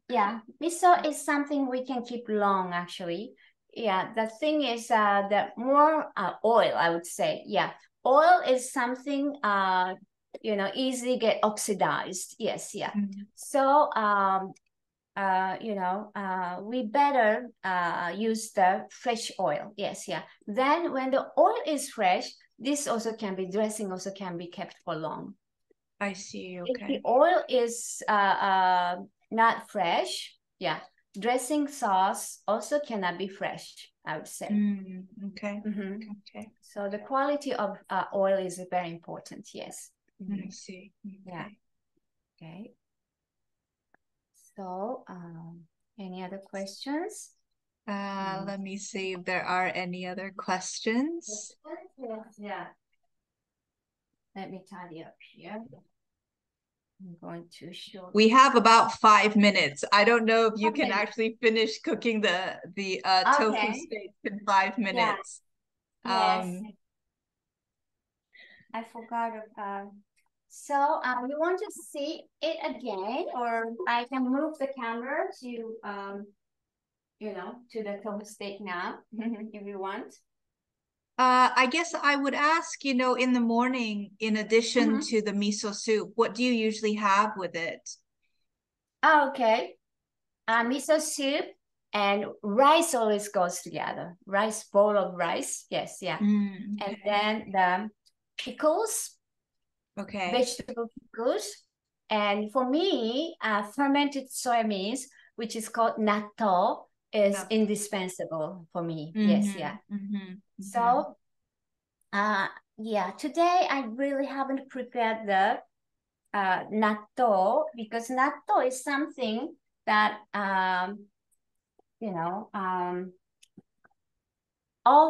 Yeah, miso is something we can keep long, actually. Yeah, the thing is the more oil, I would say. Yeah, oil is something easily get oxidized. Yes, yeah. So we better use the fresh oil. Yes, yeah. Then when the oil is fresh, this also can be dressing also can be kept for long. I see. If the Okay. oil is not fresh, yeah, dressing sauce also cannot be fresh, I would say. Okay. Okay. So the quality of oil is very important. Yes. I see. Okay. Yeah. Okay. So, any other questions? Let me see if there are any other questions. Yeah. Let me tidy up here. I'm going to show. We have about 5 minutes. I don't know if you can actually finish cooking the tofu steak in 5 minutes. Yeah. Yes. I forgot about. So you want to see it again, or I can move the camera to to the tofu steak now, if you want. I guess I would ask, in the morning, in addition to the miso soup, what do you usually have with it? Oh, okay. Miso soup and rice always goes together. Rice, bowl of rice. Yes, yeah. Okay. And then the pickles. Okay. Vegetable pickles. And for me, fermented soya beans, which is called natto, is indispensable for me. Yes, yeah. So Uh, yeah, today I really haven't prepared the natto because natto is something that you know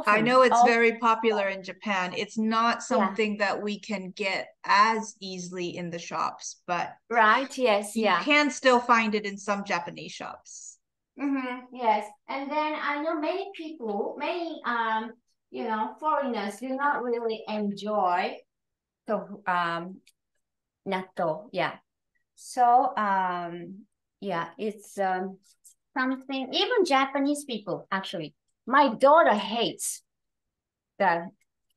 I know it's often very popular in Japan. It's not yeah, something that we can get as easily in the shops, but right, yes, you yeah. can still find it in some Japanese shops. Yes, and then I know many people, many foreigners do not really enjoy the natto. Yeah, so yeah, it's something. Even Japanese people actually. My daughter hates the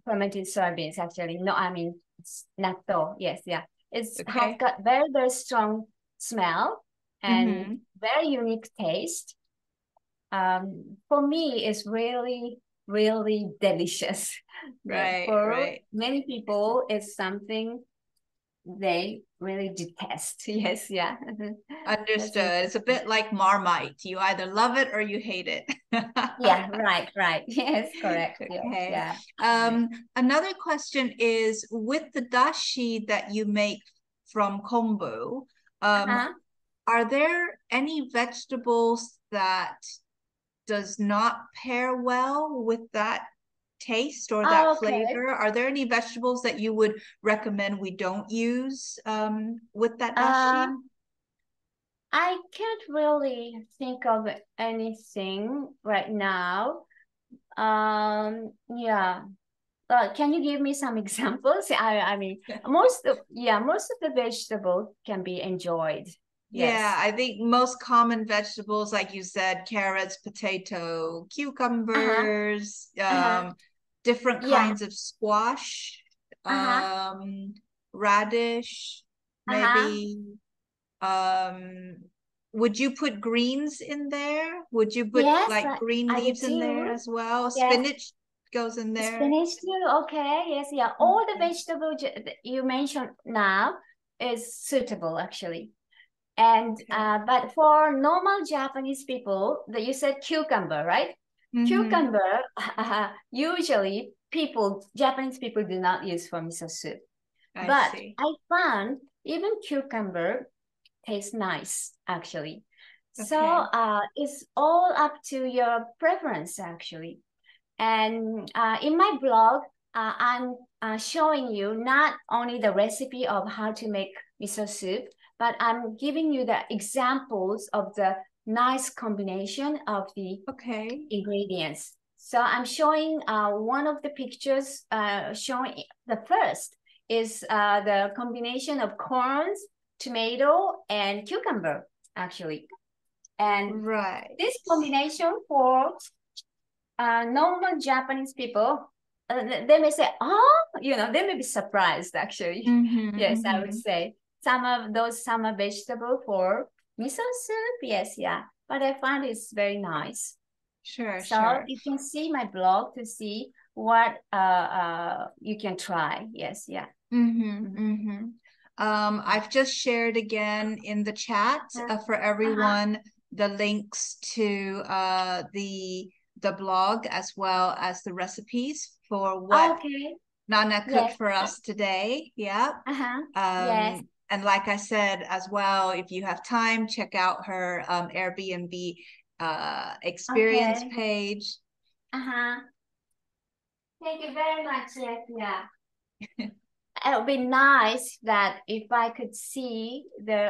fermented soybeans. Actually, no, I mean it's natto. Yes, yeah, it's has Okay. got very strong smell and Mm-hmm. very unique taste. For me, it's really delicious. But Right, for right. many people, it's something they really detest. Yes, yeah. That's Understood. It's a interesting. bit like Marmite. You either love it or you hate it. Yeah, right. Yes, correct. Yes, Okay. yeah. Um, Another question is with the dashi that you make from kombu, Uh-huh. are there any vegetables that does not pair well with that taste or that Oh, okay. flavor? Are there any vegetables that you would recommend we don't use with that dashi? Um, I can't really think of anything right now. Yeah. Can you give me some examples? I mean, most of the vegetables can be enjoyed. Yeah, Yes. I think most common vegetables, like you said, carrots, potato, Uh-huh. cucumbers, Uh-huh. different Yeah. kinds of squash, Uh-huh. radish, Uh-huh. maybe. Um, would you put greens in there? Would you put Yes, like green I leaves in there do. as well? Yes. Spinach goes in there. Spinach too. Okay. Yes. Yeah. All the Okay. vegetables that you mentioned now is suitable actually. And Okay. but for normal Japanese people, that you said cucumber, right? Mm-hmm. Cucumber, usually Japanese people do not use for miso soup. I But see. I found even cucumber tastes nice, actually. So Okay. it's all up to your preference, actually. And in my blog, I'm showing you not only the recipe of how to make miso soup, but I'm giving you the examples of the nice combination of the Okay. ingredients. So I'm showing one of the pictures showing the first is the combination of corns, tomato, and cucumber, actually. And Right. this combination for normal Japanese people, they may say, oh, they may be surprised actually. Mm-hmm. Yes, I would Mm-hmm. say some of those summer vegetable for miso soup. Yes, yeah. But I find it's very nice. Sure, So sure. you can see my blog to see what you can try. Yes, yeah. Mm-hmm. Mhm. Mm-hmm. I've just shared again in the chat Uh-huh. for Uh-huh. everyone the links to the blog as well as the recipes for what Okay. Nana cooked Yes. for us today. Yeah. Uh-huh. Yes. And like I said as well, if you have time, check out her Airbnb experience Okay. page. Uh-huh. Thank you very much. Yes, yeah. It would be nice that if I could see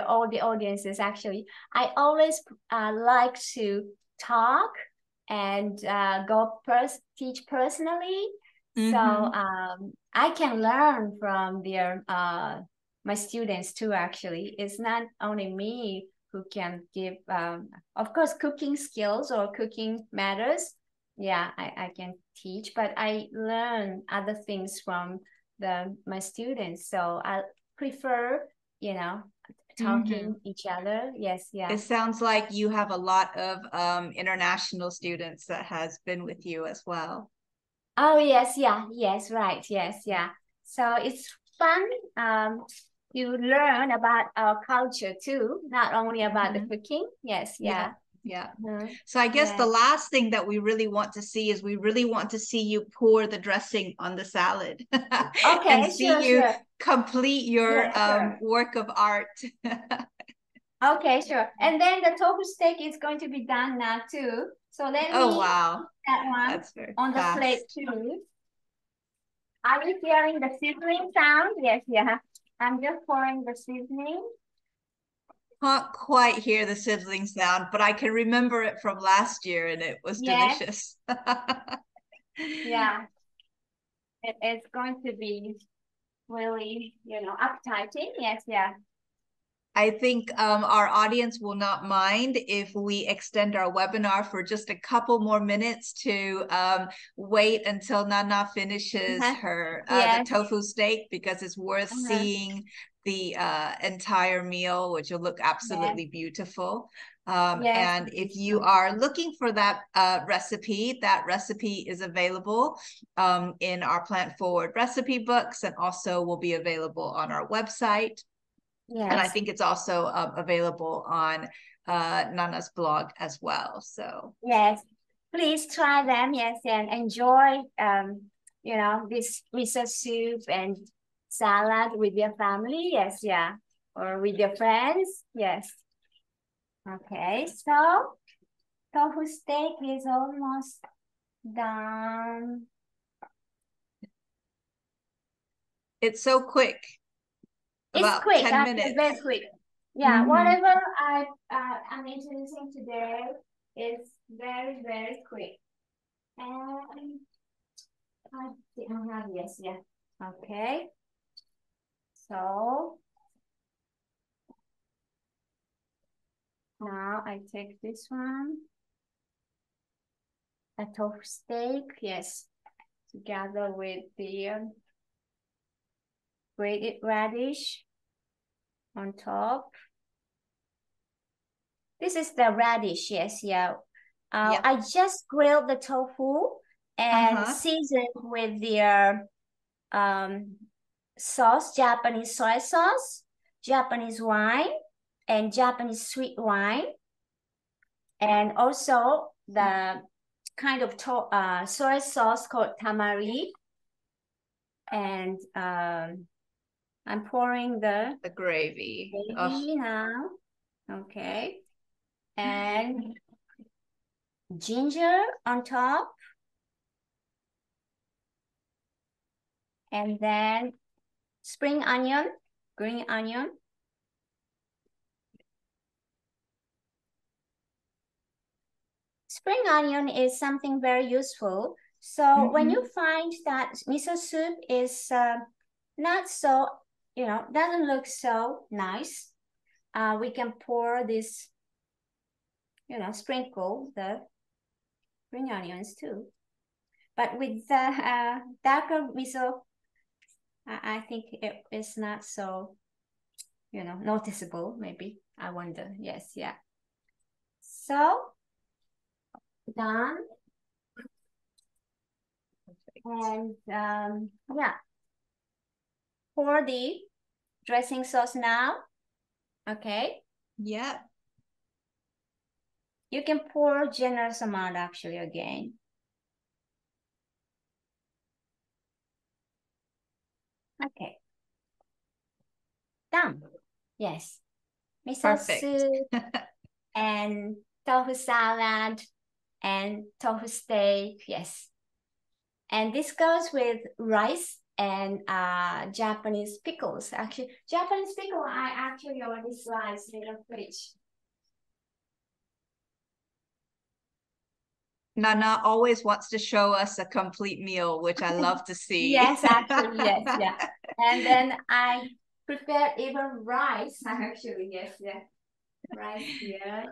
all the audiences actually. I always like to talk and teach personally. So Mm-hmm. I can learn from their my students too actually. It's not only me who can give of course cooking skills or cooking matters. Yeah, I can teach, but I learn other things from my students. So I prefer, you know, Mm-hmm. talking each other. Yes, It yeah. sounds like you have a lot of international students that has been with you as well. Oh yes, yeah, yes, right, yes, yeah. So it's fun to learn about our culture too, not only about the Mm-hmm. cooking. Yes, Yeah. yeah. Yeah. Mhm. So I guess the Yes. last thing that we really want to see is we really want to see you pour the dressing on the salad and Okay, see sure, you sure. complete your Yeah, sure. work of art. Okay, sure. And then the tofu steak is going to be done now too. So let Oh, me wow. put that one That's very on the plate fast. too. Are you hearing the sizzling sound? Yes, yeah. I'm just pouring the seasoning. Can't quite hear the sizzling sound, but I can remember it from last year and it was Yes, delicious. yeah. It's going to be really, appetizing. Yes, yeah. I think our audience will not mind if we extend our webinar for just a couple more minutes to wait until Nana finishes Uh-huh. her the Yes. tofu steak, because it's worth Uh-huh. seeing the entire meal, which will look Yes. absolutely beautiful. Yes, And it if is you going to are be. looking for that recipe is available in our Plant Forward recipe books, and also will be available on our website. And I Yes. think it's also available on Nana's blog as well. So Yes. Please try them. Yes, and enjoy this miso soup and salad with your family. Yes, yeah. Or with your friends. Yes. Okay, so tofu steak is almost done. it's so quick, It's about quick, 10 actually, very minutes. quick. Yeah, Mm-hmm. whatever I'm introducing today is very, very quick. And I have, yes, yeah. Okay. So now I take this one, a tofu steak, yes, together with the grated radish on top. This is the radish, yes, yeah. Yeah. I just grilled the tofu and Uh-huh. seasoned with the um, sauce, Japanese soy sauce, Japanese wine, and Japanese sweet wine, and also the kind of soy sauce called tamari. And I'm pouring the The gravy. Oh, gravy now. Okay. And ginger on top. And then spring onion, green onion. Spring onion is something very useful. So when you mm-hmm. find that miso soup is not so, doesn't look so nice, we can pour this, sprinkle the spring onions too. But with the darker miso, I think it is not so, noticeable, maybe. I wonder. Yes, yeah. So done. And yeah, pour the dressing sauce now. Okay. Yeah. You can pour generous amount actually again. Okay. Done. Yes. Miso Perfect. soup and tofu salad and tofu steak. Yes. And this goes with rice and Japanese pickles. Actually, Japanese pickle I actually already sliced in the fridge. Nana always wants to show us a complete meal, which I love to see. Yes, actually, yes, yeah. And then I prepared even rice. Actually, yes, yeah. Rice here.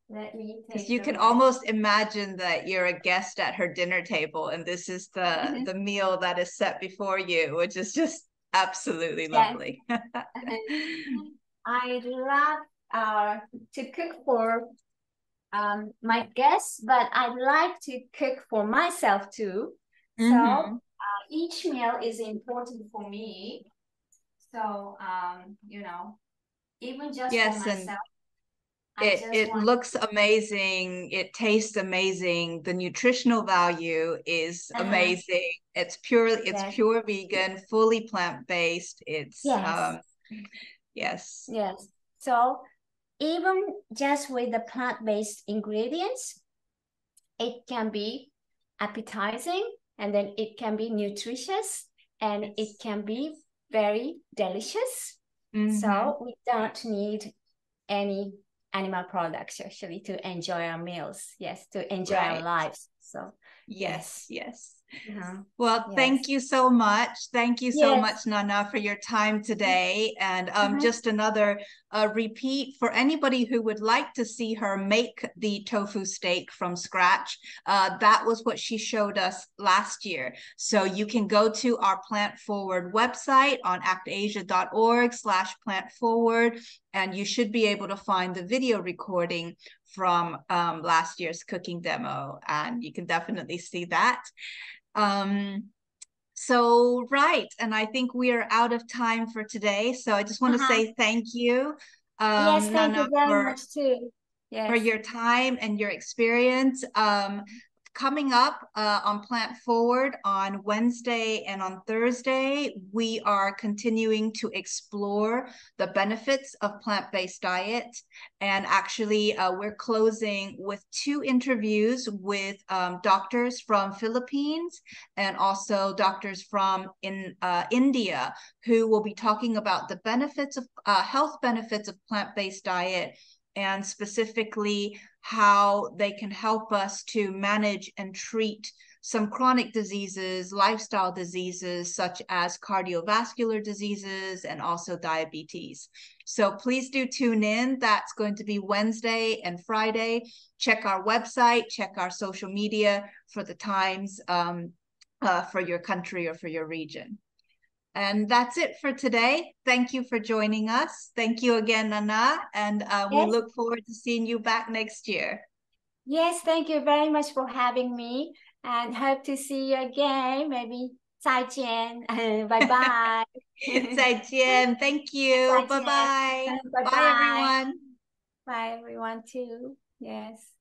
Let me Because take you the can rice. almost imagine that you're a guest at her dinner table, and this is the meal that is set before you, which is just absolutely Yes. lovely. I love to cook for my guests, but I like to cook for myself too. So Mm-hmm. each meal is important for me. So even just for Yes, and myself. I just It want, looks amazing. It tastes amazing. The nutritional value is amazing. It's yes, pure vegan, fully plant-based. It's yes, yes. yes. So even just with the plant-based ingredients, it can be appetizing, and then it can be nutritious, and it Yes. can be very delicious. Mm-hmm. So we don't need any animal products actually to enjoy our meals. Yes, to enjoy our Right. lives. So Yes, yes. yes. Uh-huh. Well, Yes. thank you so much. Thank you so Yes. much, Nana, for your time today. And Uh-huh. just another repeat for anybody who would like to see her make the tofu steak from scratch. That was what she showed us last year. So you can go to our Plant Forward website on actasia.org/plant forward, and you should be able to find the video recording from last year's cooking demo. And you can definitely see that. Um, so, right. And I think we are out of time for today. So I just want to Uh-huh. say thank you, Yes, thank Nana, you very much too. for Yes. your time and your experience. Coming up on Plant Forward on Wednesday and on Thursday, we are continuing to explore the benefits of plant-based diet. And actually, we're closing with 2 interviews with doctors from Philippines and also doctors from India, who will be talking about the benefits of health benefits of plant-based diet, and specifically how they can help us to manage and treat some chronic diseases, lifestyle diseases, such as cardiovascular diseases and also diabetes. So please do tune in. That's going to be Wednesday and Friday. Check our website, check our social media for the times for your country or for your region. And that's it for today. Thank you for joining us. Thank you again, Nana. And we Yes. look forward to seeing you back next year. Yes, thank you very much for having me, and hope to see you again. Maybe 再见. Bye bye. 再见. Thank you. 再见. Bye-bye. Bye Bye, bye. everyone. Bye everyone too. Yes.